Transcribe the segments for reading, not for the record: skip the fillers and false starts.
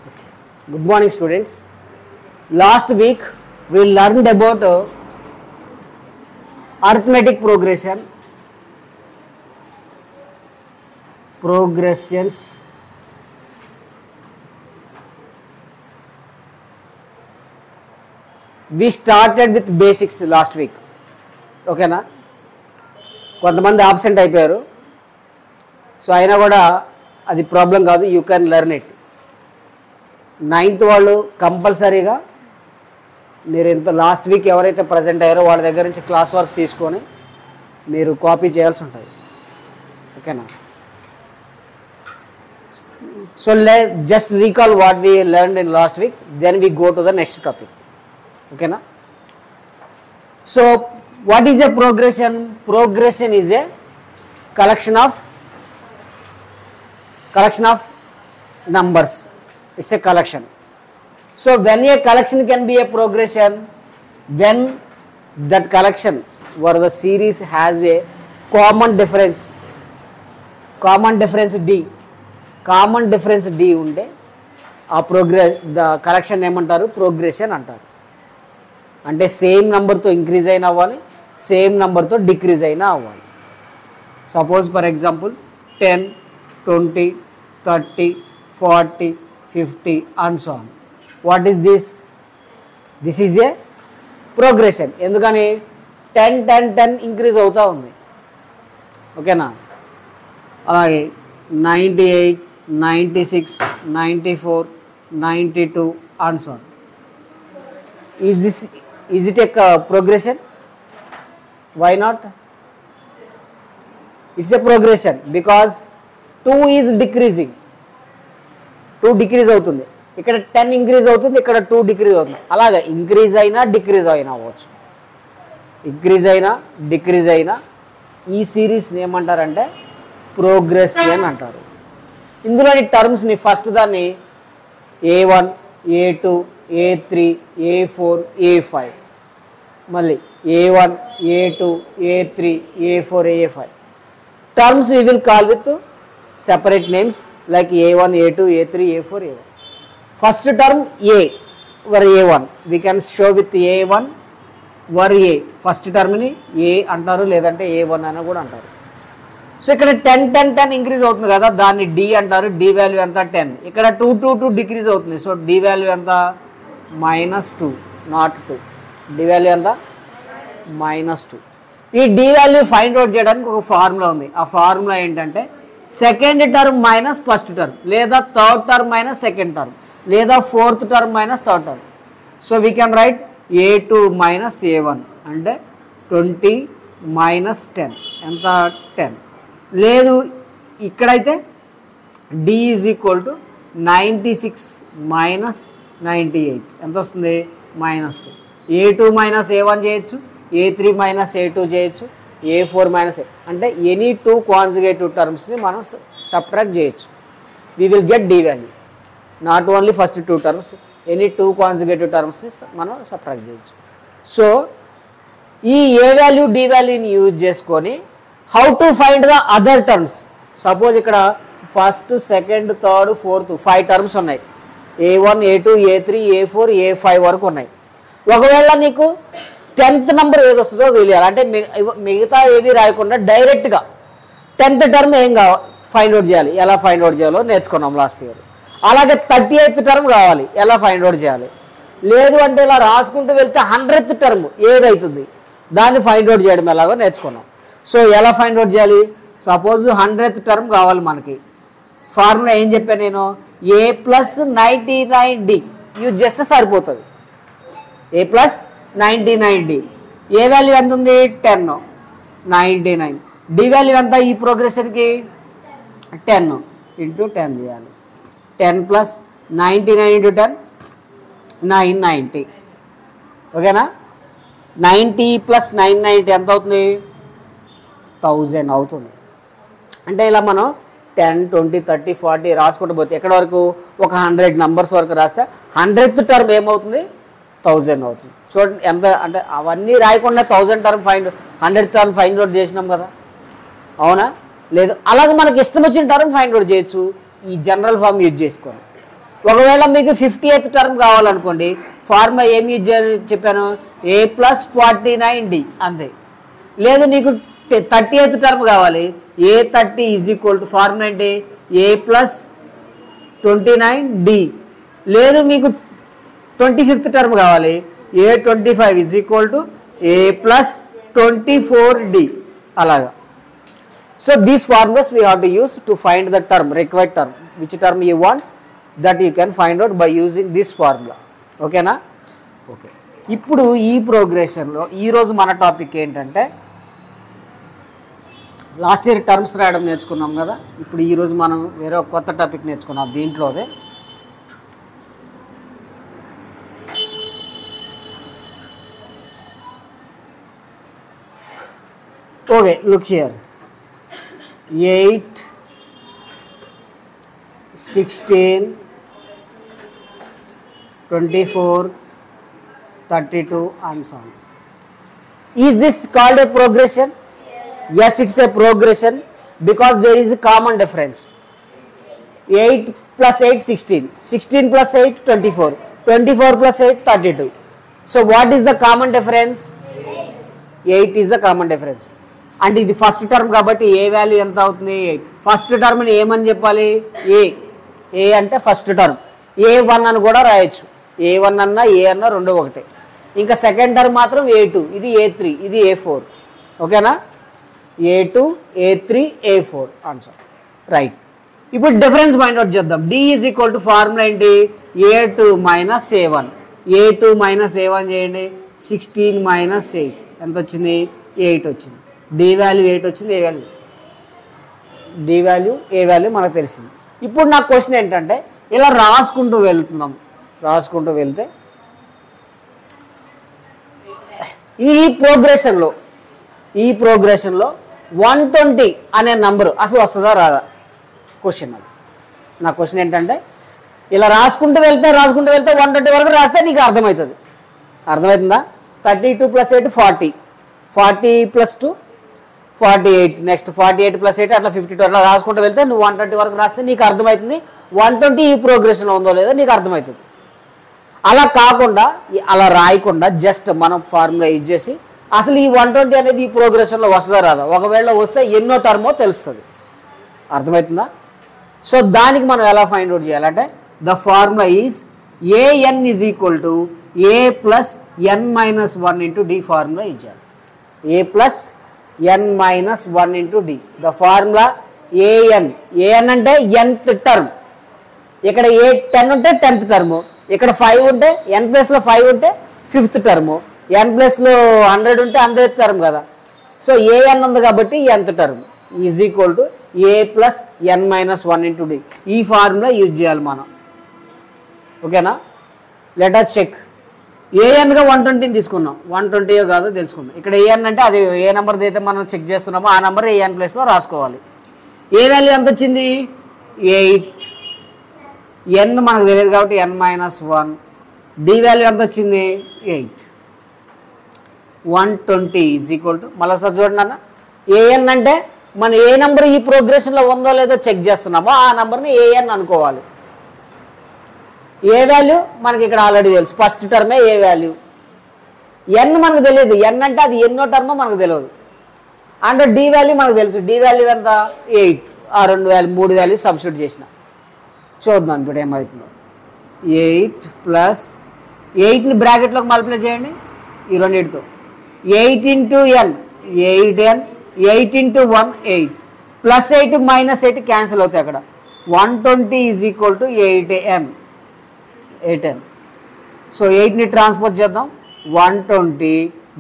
Good morning, students. Last week we learned about arithmetic progressions. We started with basics last week. Okay na? కొంతమంది absent అయిపోయారు. So అయినా కూడా అది problem కాదు, you can learn it. 9th వాళ్ళు కంపల్సరీగా మీరు ఇంత లాస్ట్ వీక్ ఎవరైతే ప్రజెంట్ అయ్యారో వాళ్ళ దగ్గర నుంచి క్లాస్ వర్క్ తీసుకొని మీరు కాపీ చేయాల్సి ఉంటుంది. ఓకేనా? So just recall what we learned in last week, then we go to the next topic. ఓకేనా? So what is a progression? Progression is a collection of numbers. It's a collection. So when a collection can be a progression, when that collection or the series has a common difference d unde ఆ the collection ఏమంటారు? Progression అంటారు. అంటే same నెంబర్తో increase అయినా అవ్వాలి, same నెంబర్తో decrease అయినా అవ్వాలి. Suppose for example 10, 20, 30, 40, 50 and so on. What is this? This is a progression. ఎందుకని 10, 10, 10 ఇంక్రీజ్ అవుతూ ఉంది. ఓకేనా? అలాగే 98, 96, 94, 92 and so on. Is it a progression? Why not? It's a progression because 2 is decreasing. 2 decrease అవుతుంది, ఇక్కడ 10 increase అవుతుంది, ఇక్కడ 2 decrease అవుతుంది. అలాగే ఇంక్రీజ్ అయినా డిక్రీజ్ అయినా అవ్వచ్చు. ఇంక్రీజ్ అయినా డిక్రీజ్ అయినా ఈ సిరీస్ని ఏమంటారంటే ప్రోగ్రెషన్ అంటారు. ఇందులోని టర్మ్స్ని ఫస్ట్ దాన్ని A1, A2, A3, A4, A5, మళ్ళీ A1, A2, A3, A4, A5 terms we will call with separate names like A1, A2, A3, A4, A1. First term A or A1 we can show with A1 or A. First term ni A అంటారు, లేదంటే A1 అని కూడా అంటారు. So ఇక్కడ 10, 10, 10 increase అవుతుంది కదా, దాన్ని D అంటారు. D వాల్యూ ఎంత? 10. ఇక్కడ 2, 2, 2 డిక్రీజ్ అవుతుంది. సో D వాల్యూ ఎంత? -2, నాట్ 2. D వాల్యూ ఎంత? -2. ఈ D వాల్యూ ఫైండ్ అవుట్ చేయడానికి ఒక ఫార్ములా ఉంది. ఆ ఫార్ములా ఏంటంటే second term minus first term, లేదా third term minus second term, లేదా fourth term minus third term. So we can write A2 minus A1 అంటే 20 మైనస్ 10 ఎంత? 10. లేదు ఇక్కడైతే D is equal to 96 minus 98 ఎంత వస్తుంది? -2. A2 మైనస్ A1 చేయొచ్చు, A3 minus A2 చేయొచ్చు, A4 మైనస్ అంటే ఎనీ 2 కాన్జుగేటివ్ టర్మ్స్ని మనం సబ్ట్రాక్ట్ చేయొచ్చు. We will get D value. Not only first 2 terms, any 2 conjugative టర్మ్స్ని మనం సబ్ట్రాక్ట్ చేయొచ్చు. సో ఈ A వాల్యూ D వాల్యూని యూజ్ చేసుకొని how to find the other terms. Suppose ఇక్కడ first, second, third, fourth 5 terms ఉన్నాయి. A1, A2, A3, A4, A5 వరకు ఉన్నాయి. ఒకవేళ నీకు 10th నెంబర్ ఏది వస్తుందో తెలియాలి అంటే మిగతా ఏది రాయకుండా డైరెక్ట్గా 10th టర్మ్ ఏం ఫైండ్ అవుట్ చేయాలి, ఎలా ఫైండ్ అవుట్ చేయాలో నేర్చుకున్నాం లాస్ట్ ఇయర్. అలాగే 38th టర్మ్ కావాలి, ఎలా ఫైండ్ అవుట్ చేయాలి. లేదు అంటే ఇలా రాసుకుంటూ వెళ్తే 100th టర్మ్ ఏదవుతుంది దాన్ని ఫైండ్ అవుట్ చేయడం ఎలాగో నేర్చుకున్నాం. సో ఎలా ఫైండ్ అవుట్ చేయాలి? సపోజ్ 100th టర్మ్ కావాలి మనకి. ఫార్ములా ఏం చెప్పాను నేను? A ప్లస్ 99D యూజ్ చేస్తే సరిపోతుంది. A plus 99D. A value ఎంత ఉంది? 10. 99. D వాల్యూ ఎంత ఈ ప్రోగ్రెషన్కి? 10 ఇంటూ 10 చేయాలి. 10 ప్లస్ 99 ఇంటూ 10 990. ఓకేనా? 90 ప్లస్ 990 ఎంత అవుతుంది? 1000 అవుతుంది. అంటే ఇలా మనం 10, 20, 30, 40 రాసుకుంటూ పోతే ఎక్కడ వరకు? ఒక 100 నెంబర్స్ వరకు రాస్తే 100th టర్మ్ ఏమవుతుంది? 1000 అవుతుంది. చూడండి ఎంత అంటే అవన్నీ రాయకుండా 1000 term 100th term find out చేసినాం కదా, అవునా? లేదు అలాగే మనకి ఇష్టం వచ్చిన టర్మ్ ఫైండ్ అవుట్ చేయొచ్చు ఈ జనరల్ ఫామ్ యూజ్ చేసుకొని. ఒకవేళ మీకు 50th టర్మ్ కావాలనుకోండి, ఫార్ములా ఏమి యూజ్ చేయాలని చెప్పాను, a + 49d అంతే. లేదు నీకు 30th టర్మ్ కావాలి, a30 = ఫార్ములా ఏంటి, a + 29d. లేదు మీకు 25th టర్మ్ కావాలి, a25 = a + 24d అలాగా. So these formulas we have to use to find the term, required term, which term you want, that you can find out by using this formula. ఓకేనా? Okay. ఇప్పుడు ఈ ప్రోగ్రెషన్లో ఈరోజు మన topic ఏంటంటే, last year terms రాయడం నేర్చుకున్నాం కదా, ఇప్పుడు ఈరోజు మనం వేరే కొత్త టాపిక్ నేర్చుకున్నాం దీంట్లోదే. Okay, look here. 8, 16, 24, 32 and so on. Is this called a progression? Yes, it's a progression because there is a common difference. 8 + 8 16, 16 + 8 24, 24 + 8 32. So what is the common difference? 8 is the common difference. అంటే ఇది first term కాబట్టి ఏ value ఎంత అవుతుంది, 8. First టర్మ్ని ఏమని చెప్పాలి, ఏ అంటే first term, A1 అని కూడా రాయొచ్చు, A1 అన్నా ఏ అన్నా రెండు ఒకటే. ఇంకా సెకండ్ టర్మ్ మాత్రం A2, ఇది A3, ఇది A4. ఓకేనా? A2, A3, A4 answer right. ఇప్పుడు డిఫరెన్స్ ఫైండ్ అవుట్ చేద్దాం. D = ఫార్ములా ఏంటి, A2 - A1. A2 - A1 చేయండి, 16 - 8 ఎంత వచ్చింది, 8 వచ్చింది. D వాల్యూ 8 వచ్చింది, ఏ వాల్యూ మనకు తెలిసింది. ఇప్పుడు నా క్వశ్చన్ ఏంటంటే, ఇలా రాసుకుంటూ వెళ్తున్నాం, రాసుకుంటూ వెళ్తే ఈ ప్రోగ్రెషన్లో 120 అనే నంబరు అసలు వస్తుందా రాదా క్వశ్చన్. అది నా క్వశ్చన్ ఏంటంటే, ఇలా రాసుకుంటూ వెళ్తే 120 వరకు రాస్తే నీకు అర్థమవుతుంది. అర్థమవుతుందా? 32 + 8 40, 40 + 2 48, నెక్స్ట్ 48 + 8 అట్లా 52 అట్లా రాసుకుంటూ వెళ్తే నువ్వు 120 వరకు రాస్తే నీకు అర్థమవుతుంది 120 ఈ ప్రోగ్రెషన్లో ఉందో లేదో నీకు అర్థమవుతుంది. అలా కాకుండా అలా రాయకుండా జస్ట్ మనం ఫార్ములా యూజ్ చేసి అసలు ఈ 120 అనేది ఈ ప్రోగ్రెషన్లో వస్తుందా రాదా, ఒకవేళ వస్తే ఎన్నో టర్మో తెలుస్తుంది. అర్థమవుతుందా? సో దానికి మనం ఎలా ఫైండ్ అవుట్ చేయాలంటే, the formula is an = a + n - 1 × d formula use చేయాలి. a + n - 1 × d. The formula an అంటే nth టర్మ్. ఇక్కడ 10 ఉంటే 10th టర్ము, ఇక్కడ 5 ఉంటే n ప్లస్లో 5 ఉంటే 5th టర్ము, n ప్లస్లో 100 ఉంటే 100th టర్మ్ కదా. సో an ఉంది కాబట్టి nth term is equal to a + n - 1 × d. ఈ ఫార్ములా యూజ్ చేయాలి మనం. ఓకేనా? Let us check. an గా 120 తీసుకున్నాం, 120 కాదో తెలుసుకుందాం. ఇక్కడ an అంటే అది ఏ నెంబర్ అయితే మనం చెక్ చేస్తున్నామో ఆ నెంబర్ an ప్లేస్లో రాసుకోవాలి. ఏ వాల్యూ ఎంత వచ్చింది, 8. n మనకు తెలియదు కాబట్టి n - 1. d వాల్యూ ఎంత వచ్చింది, 8. 120 = మళ్ళీ సార్ చూడండి అన్న, an అంటే మనం ఏ నెంబర్ ఈ ప్రోగ్రెషన్లో ఉందో లేదో చెక్ చేస్తున్నామో ఆ నెంబర్ని an అనుకోవాలి. ఏ వాల్యూ మనకి ఇక్కడ ఆల్రెడీ తెలుసు, ఫస్ట్ టర్మే ఏ వాల్యూ. n మనకు తెలియదు, n అంటే అది ఎన్నో టర్మో మనకు తెలియదు. అంటే d వాల్యూ మనకు తెలుసు, d వాల్యూ ఎంత, 8. ఆ 3 వాల్యూ సబ్స్టిట్యూట్ చేసిన చూద్దాం ఇప్పుడు ఏమవుతుందో. 8 + 8ని బ్రాకెట్లోకి మల్టిప్లై చేయండి ఈ రెండింటితో. 8 × n 8n, 8 × 1 8, +8 - 8 క్యాన్సిల్ అవుతాయి అక్కడ. 120 = 8n. సో 8ని ట్రాన్స్పోర్ట్ చేద్దాం. 120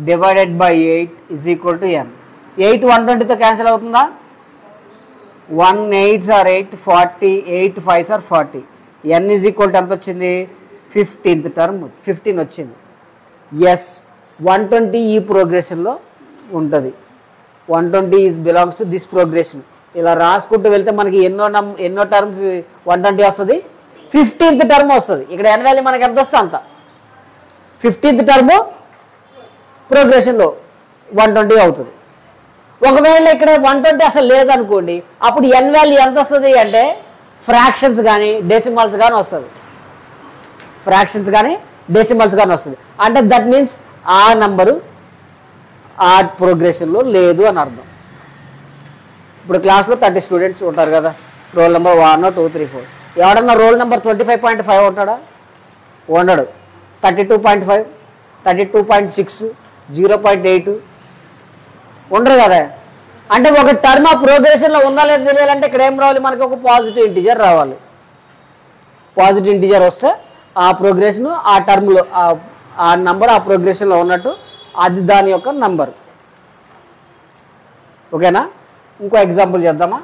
/ 8 = n. 8 120తో క్యాన్సిల్ అవుతుందా, 1 8s are 8, 40, 8 5s are 40. n = ఎంత వచ్చింది, 15th టర్మ్ 15 వచ్చింది. ఎస్, 120 ఈ ప్రోగ్రెషన్లో ఉంటుంది. 120 బిలాంగ్స్ టు దిస్ ప్రోగ్రెషన్. ఇలా రాసుకుంటూ వెళ్తే మనకి ఎన్నో టర్మ్ 120 వస్తుంది, 15th టర్మ్ వస్తుంది. ఇక్కడ n వాల్యూ మనకి ఎంత వస్తే అంత. 15th టర్మ్ ప్రోగ్రెషన్లో 120 అవుతుంది. ఒకవేళ ఇక్కడ 120 అసలు లేదనుకోండి, అప్పుడు n వాల్యూ ఎంత వస్తుంది అంటే ఫ్రాక్షన్స్ కానీ డెసిమల్స్ కానీ వస్తుంది. ఫ్రాక్షన్స్ కానీ డెసిమల్స్ కానీ వస్తుంది. అంటే దట్ మీన్స్ ఆ నంబరు ఆ ప్రోగ్రెషన్లో లేదు అని అర్థం. ఇప్పుడు క్లాస్లో 30 స్టూడెంట్స్ ఉంటారు కదా, రోల్ నెంబర్ 1 2 3 4. ఎవడన్నా రోల్ నెంబర్ 25.5 ఉంటాడా? ఉండడు. 32.5, 32.6, 0.8 ఉండరు కదా. అంటే ఒక టర్మ్ ఆ ప్రోగ్రెషన్లో ఉందా లేదా తెలియాలంటే ఇక్కడ ఏం రావాలి, మనకి ఒక పాజిటివ్ ఇంటిజర్ రావాలి. పాజిటివ్ ఇంటిజర్ వస్తే ఆ ప్రోగ్రెషన్ ఆ టర్మ్లో ఆ నంబర్ ఆ ప్రోగ్రెషన్లో ఉన్నట్టు అది దాని యొక్క నంబర్. ఓకేనా? ఇంకో ఎగ్జాంపుల్ చేద్దామా?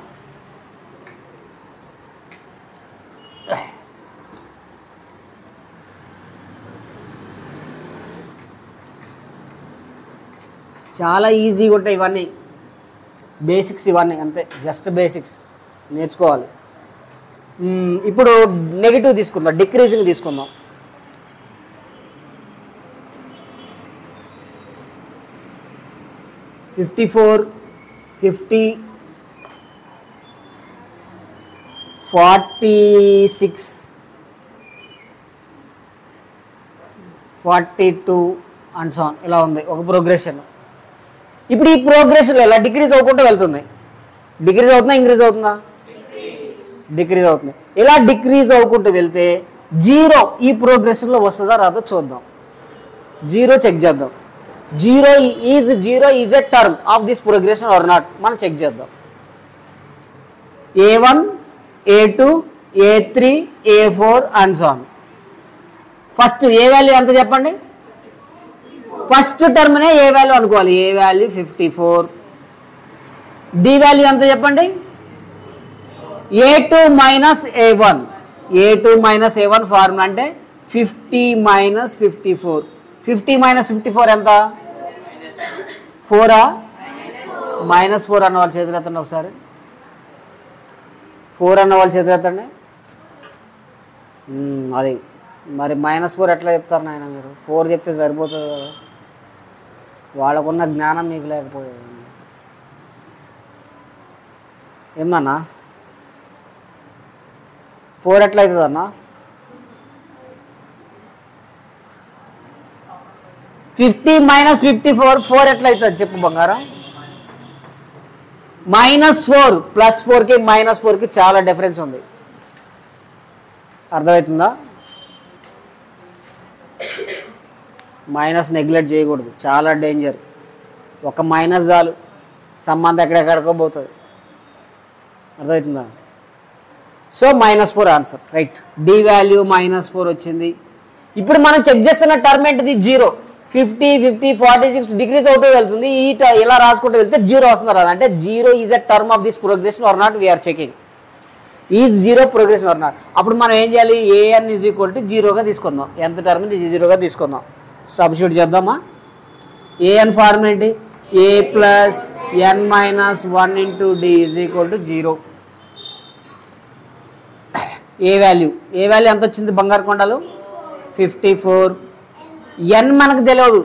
చాలా ఈజీగా ఉంటాయి ఇవన్నీ, బేసిక్స్ ఇవన్నీ అంతే, జస్ట్ బేసిక్స్ నేర్చుకోవాలి. ఇప్పుడు నెగిటివ్ తీసుకుందాం, డిక్రీజింగ్ తీసుకుందాం. $54, $50, $46, $42 అండ్ సో ఆన్ ఇలా ఉంది ఒక ప్రోగ్రెషన్. ఇప్పుడు ఈ ప్రోగ్రెషన్లో ఎలా డిక్రీజ్ అవ్వకుండా వెళ్తుంది? డిక్రీజ్ అవుతుందా ఇంక్రీజ్ అవుతుందా? డిక్రీజ్ అవుతుంది. ఇలా డిక్రీజ్ అవ్వకుంటూ వెళ్తే జీరో ఈ ప్రోగ్రెషన్లో వస్తుందా రాదో చూద్దాం. జీరో చెక్ చేద్దాం. Zero is a term of this progression or not మనం చెక్ చేద్దాం. A1, A2, A3, A4 and so on. First A value ఎంత చెప్పండి? ఫస్ట్ టర్మ్నే ఏ వాల్యూ అనుకోవాలి. ఏ వాల్యూ 54. డి వాల్యూ ఎంత చెప్పండి? A2 minus A1. A2 minus A1 formula అంటే 50 minus 54. 50 minus 54 ఎంత? 4ఆ? -4 అన్న వాళ్ళు చేతులు ఎత్తండి ఒకసారి. 4 అన్న వాళ్ళు చేతులు ఎత్తండి. అది మరి -4 ఎట్లా చెప్తారు నాయన మీరు? 4 చెప్తే సరిపోతుంది కదా, వాళ్ళకున్న జ్ఞానం మీకు లేకపోయేది. ఏమన్నా 4 ఎట్లా అవుతుంది అన్న? 50 మైనస్ 54 4 ఎట్లా అవుతుంది చెప్పు బంగారం? -4 +4కి -4కి చాలా డిఫరెన్స్ ఉంది. అర్థమవుతుందా? మైనస్ నెగ్లెక్ట్ చేయకూడదు, చాలా డేంజర్. ఒక మైనస్ చాలు సంబంధం ఎక్కడెక్కడికో పోతుంది. అర్థమవుతుందా? So -4 answer right. D value -4 వచ్చింది. ఇప్పుడు మనం చెక్ చేస్తున్న టర్మ్ ఏంటిది? జీరో. 50, 50, 46 డిగ్రీస్ అవుతూ వెళ్తుంది. ఇలా రాసుకుంటూ వెళ్తే జీరో వస్తుంది రాదు. అంటే zero is a term of this progression or not we are checking. Is zero progression or not. అప్పుడు మనం ఏం చేయాలి? ఏఎన్ ఈజ్ ఈక్వల్ టు జీరోగా తీసుకుందాం. ఎంత టర్మ్ జీరోగా తీసుకుందాం. సబ్స్టిట్యూట్ చేద్దామా? ఏఎన్ ఫార్ములా ఏంటి? A plus n minus 1 into D is equal to 0. A value ఎంత వచ్చింది బంగారు కొండలు? 54. ఎన్ మనకు తెలియదు,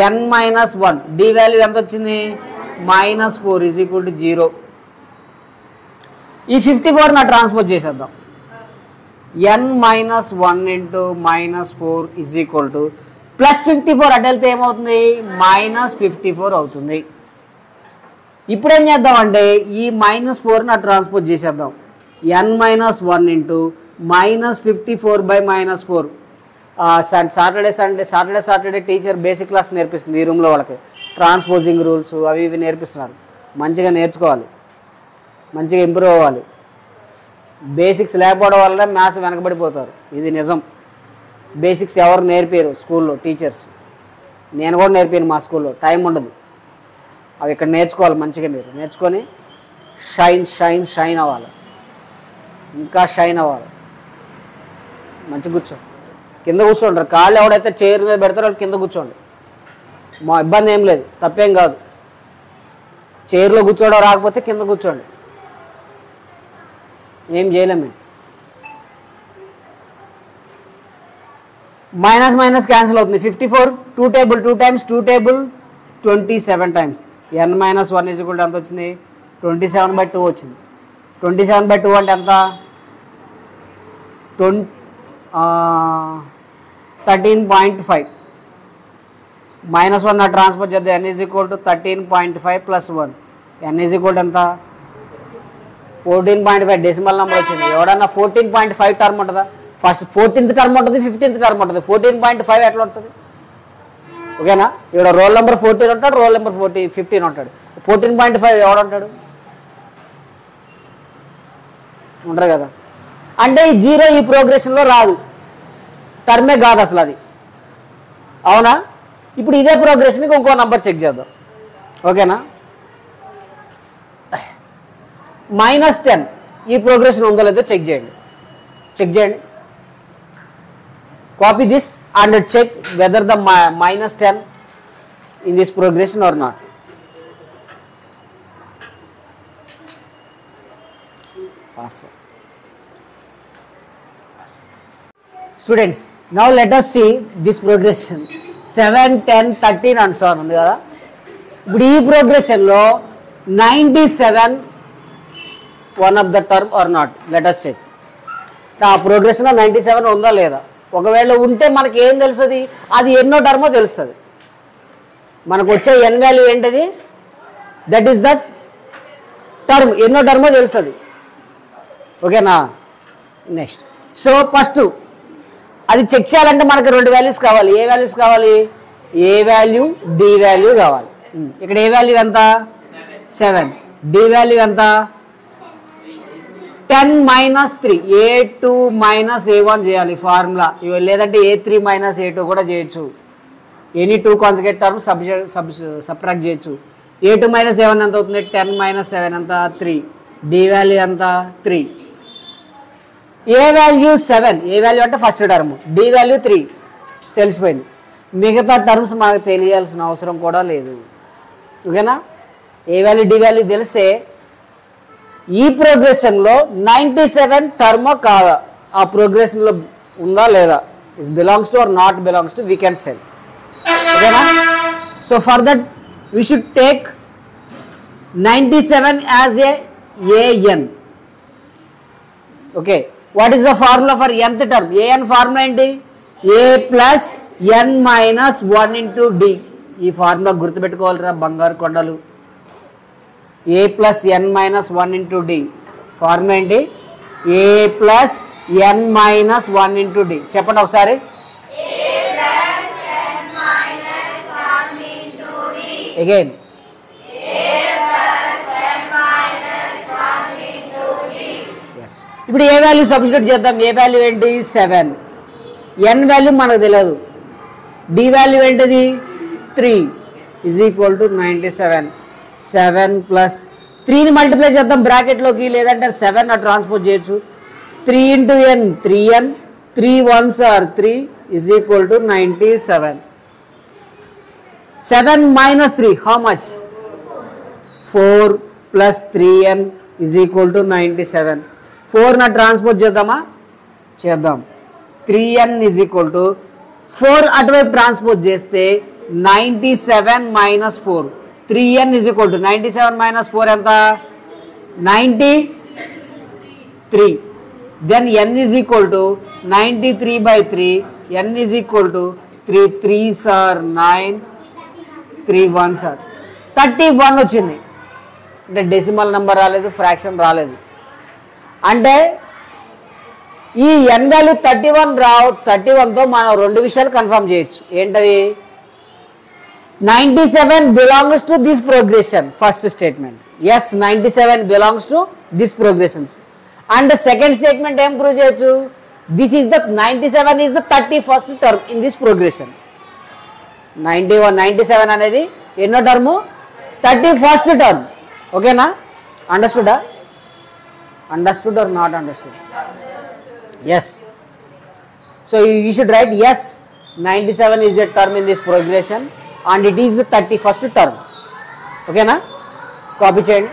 ఎన్ -1. డి వాల్యూ ఎంత వచ్చింది? -4 ఈజ్ ఈక్వల్ టు 0. ఈ 54 నా ట్రాన్స్పోజ్ చేసేద్దాం. ఎన్ -1 ఇంటూ -4 ఈజ్ ఈక్వల్ టు +54 అటు వెళ్తే ఏమవుతుంది? -54 అవుతుంది. ఇప్పుడు ఏం చేద్దామంటే ఈ -4 నా ట్రాన్స్పోజ్ చేసేద్దాం. n -1 into -54/-4. Saturday teacher basic class నేర్పిస్తుంది ఈ రూమ్లో. వాళ్ళకి ట్రాన్స్పోజింగ్ రూల్స్ అవి ఇవి నేర్పిస్తున్నారు. మంచిగా నేర్చుకోవాలి, మంచిగా ఇంప్రూవ్ అవ్వాలి. బేసిక్స్ లేకపోవడం వల్ల మ్యాథ్స్ వెనకబడిపోతారు. ఇది నిజం. బేసిక్స్ ఎవరు నేర్పారు స్కూల్లో? టీచర్స్. నేను కూడా నేర్పాను మా స్కూల్లో. టైం ఉండదు. అవి ఇక్కడ నేర్చుకోవాలి. మంచిగా మీరు నేర్చుకొని షైన్ అవ్వాలి, ఇంకా షైన్ అవ్వాలి. మంచిగా కూర్చో, కింద కూర్చోండి. కాళ్ళు ఎవడైతే చైర్ మీద పెడతారో వాళ్ళు కింద కూర్చోండి. మా ఇబ్బంది ఏం లేదు, తప్పేం కాదు. చైర్లో కూర్చోవడం రాకపోతే కింద కూర్చోండి, ఏం చేయలేము మేము. మైనస్ క్యాన్సిల్ అవుతుంది. 54 2 table 2 times 2 table 27 times. n - 1 is equal to ఎంత వచ్చింది? 27/2 వచ్చింది. 27/2 అంటే ఎంత? 13.5 -1 ట్రాన్స్ఫర్ చేద్దాం. n is equal to 13.5 plus 1. n is equal ఎంత? 14.5. డెసిమల్ నెంబర్ వచ్చింది. ఎవడన్నా 14.5 టర్మ్ ఉంటుందా? ఫస్ట్ 14th టర్మ్ ఉంటుంది, 15th టర్మ్ ఉంటుంది. 14.5 ఎట్లా ఉంటుంది? ఓకేనా? ఇక్కడ రోల్ నెంబర్ 14 ఉంటాడు, రోల్ నెంబర్ 15 ఉంటాడు. 14.5 ఎవడుంటాడు? ఉంటారు కదా. అంటే ఈ 0 ఈ ప్రోగ్రెషన్లో రాదు, టర్మే కాదు అసలు అది. అవునా? ఇప్పుడు ఇదే ప్రోగ్రెషన్కి ఇంకో నెంబర్ చెక్ చేద్దాం. ఓకేనా? -10 ఈ ప్రోగ్రెషన్ ఉందో లేదో చెక్ చేయండి. Copy this and check whether the -10 in this progression or not. Pass. Students, now let us see this progression 7, 10, 13 and so on ఉంది కదా. ఇప్పుడు ఈ ప్రోగ్రెషన్లో 97 one of the term or not, let us check. ఆ ప్రోగ్రెషన్లో 97 ఉందా లేదా? ఒకవేళ ఉంటే మనకి ఏం తెలుస్తుంది? అది ఎన్నో టర్మో తెలుస్తుంది. మనకు వచ్చే n వాల్యూ ఏంటిది? దట్ ఈస్ దట్ టర్మ్, ఎన్నో టర్మో తెలుస్తుంది. ఓకేనా? నెక్స్ట్, సో ఫస్ట్ అది చెక్ చేయాలంటే మనకు 2 వాల్యూస్ కావాలి. ఏ వాల్యూస్ కావాలి? ఏ వాల్యూ, డి వాల్యూ కావాలి. ఇక్కడ ఏ వాల్యూ ఎంత? 7. డి వాల్యూ ఎంత? 10 - 3. A2 - A1 చేయాలి ఫార్ములా. లేదంటే A3 - A2 కూడా చేయొచ్చు. ఎనీ 2 కాన్జుగేట్ టర్మ్ సబ్ట్రాక్ట్ చేయొచ్చు. A2 - A1 ఎంత అవుతుంది? 10 - 7 ఎంత? 3. డి వాల్యూ ఎంత? 3. ఏ వాల్యూ 7. ఏ వాల్యూ అంటే ఫస్ట్ టర్మ్. డి వాల్యూ 3 తెలిసిపోయింది. మిగతా టర్మ్స్ మనకు తెలియాల్సిన అవసరం కూడా లేదు. ఓకేనా? ఏ వాల్యూ, డి వాల్యూ తెలిస్తే ఈ ప్రోగ్రెషన్లో 97 టర్మ్ కాదా, ఆ ప్రోగ్రెషన్లో ఉందా లేదా, is belongs to or not belongs to, we can sell. ఓకేనా? So for that we should take 97 as a an. Okay, what is the formula for nth term? an formula ఏంటి? a plus n minus 1 into D. ఈ formula గుర్తుపెట్టుకోవాలిరా బంగారు కొండలు. a plus n minus 1 into D. Formula ఏంటి? a plus n minus 1 into D. చెప్పండి ఒకసారి. Again. Yes. ఇప్పుడు ఏ value substitute చేద్దాం. ఏ వాల్యూ ఏంటి? 7. n వాల్యూ మనకు తెలియదు. డి వాల్యూ ఏంటిది? 3 ఈజ్ ఈక్వల్ టు 97. 7 ప్లస్ 3ని మల్టిప్లై చేద్దాం బ్రాకెట్లోకి, లేదంటే 7 ట్రాన్స్పోజ్ చేయొచ్చు. 3 into n 3n, 3 1s are 3 is equal to 97. 7 minus 3 how much? 4 plus 3n is equal to 97. 4 na transpose చేద్దామా? చేద్దాం. 3n is equal to 4 అటువైపు ట్రాన్స్పోజ్ చేస్తే 97 minus 4. 3n is equal to 97 minus 4 ఎంత? 93. Then n is equal to 93 by 3. n is equal to 3 3s are 9, 3 1s are 31 వచ్చింది. అంటే decimal number రాలేదు, fraction రాలేదు. అంటే ఈ n వాల్యూ 31తో మనం 2 విషయాలు కన్ఫర్మ్ చేయొచ్చు. ఏంటది? 97 belongs to this progression. First statement, yes, 97 belongs to this progression. And the second statement ఏం ప్రూవ్ చేయొచ్చు? This is the 97 is the 31st term in this progression. 97 అనేది ఎన్నో టర్ము? 31st term. ఓకేనా? అండర్స్టూడా? Understood or not understood? Yes. So you should write yes, 97 is a term in this progression and it is the 31st term. ఓకేనా? Copy చేయండి.